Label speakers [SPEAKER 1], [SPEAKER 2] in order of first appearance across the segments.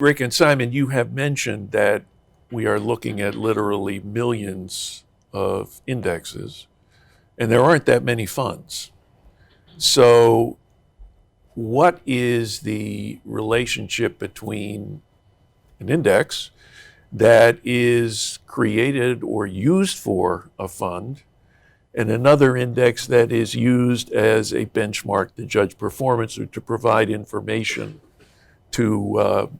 [SPEAKER 1] Rick and Simon, you have mentioned that we are looking at literally millions of indexes, and there aren't that many funds. So, what is the relationship between an index that is created or used for a fund and another index that is used as a benchmark to judge performance or to provide information to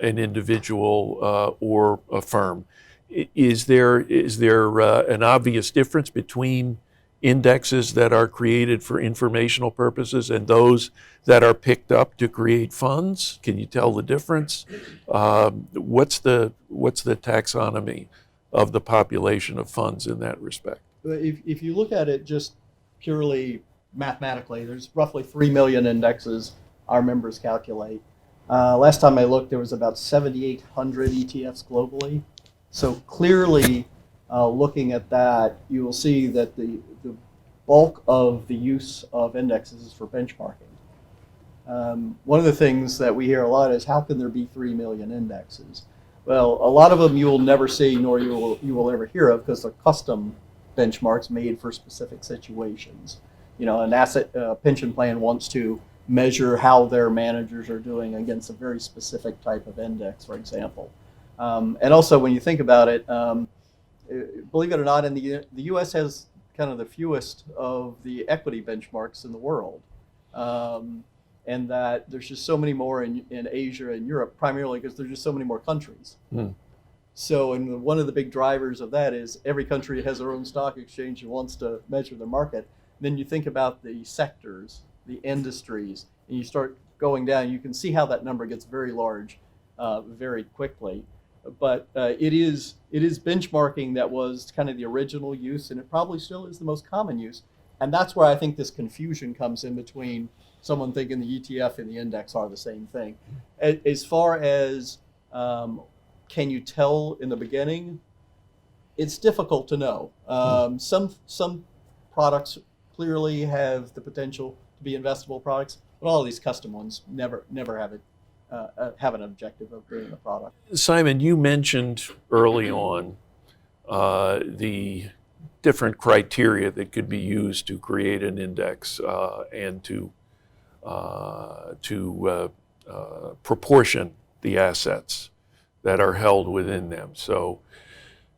[SPEAKER 1] an individual or a firm? Is there an obvious difference between indexes that are created for informational purposes and those that are picked up to create funds? Can you tell the difference? What's the taxonomy of the population of funds in that respect?
[SPEAKER 2] If you look at it just purely mathematically, there's roughly 3 million indexes our members calculate. Last time I looked, there was about 7,800 ETFs globally. So clearly, looking at that, you will see that the bulk of the use of indexes is for benchmarking. One of the things that we hear a lot is, how can there be 3 million indexes? Well, a lot of them you will never see nor you will ever hear of, because they're custom benchmarks made for specific situations. You know, an asset pension plan wants to measure how their managers are doing against a very specific type of index, for example. And also, when you think about it, believe it or not, the U.S. has kind of the fewest of the equity benchmarks in the world. And that there's just so many more in Asia and Europe, primarily because there's just so many more countries. So, and one of the big drivers of that is every country has their own stock exchange and wants to measure the market. Then you think about the sectors, the industries, and you start going down, you can see how that number gets very large very quickly. But it is benchmarking that was kind of the original use, and it probably still is the most common use. And that's where I think this confusion comes in between someone thinking the ETF and the index are the same thing. As far as can you tell in the beginning, it's difficult to know. Some products clearly have the potential to be investable products, but all of these custom ones never have an objective of being a product.
[SPEAKER 1] Simon, you mentioned early on the different criteria that could be used to create an index and to proportion the assets that are held within them. So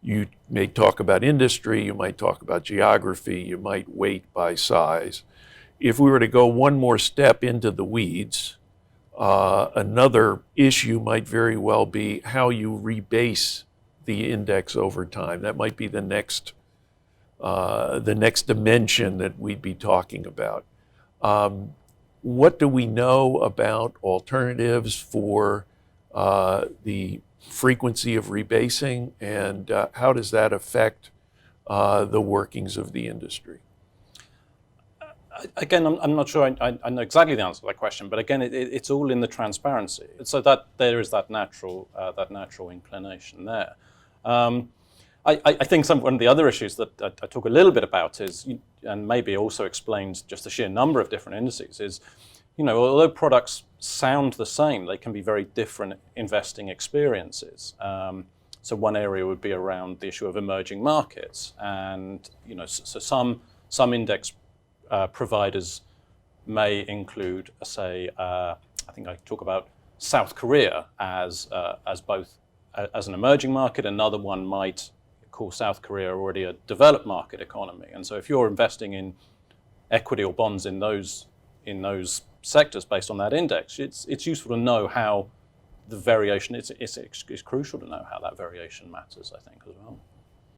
[SPEAKER 1] you may talk about industry, you might talk about geography, you might weight by size. If we were to go one more step into the weeds, another issue might very well be how you rebase the index over time. That might be the next dimension that we'd be talking about. What do we know about alternatives for the frequency of rebasing, and how does that affect the workings of the industry?
[SPEAKER 3] Again, I'm not sure I know exactly the answer to that question, but again, it's all in the transparency. So that there is that natural inclination there. I think one of the other issues that I talk a little bit about is, and maybe also explains just the sheer number of different indices, is, although products sound the same, they can be very different investing experiences. So one area would be around the issue of emerging markets, and so some index providers may include, say, I think I talk about South Korea as both as an emerging market. Another one might call South Korea already a developed market economy. And so if you're investing in equity or bonds in those sectors based on that index, it's useful to know how the variation. It's crucial to know how that variation matters, I think, as well.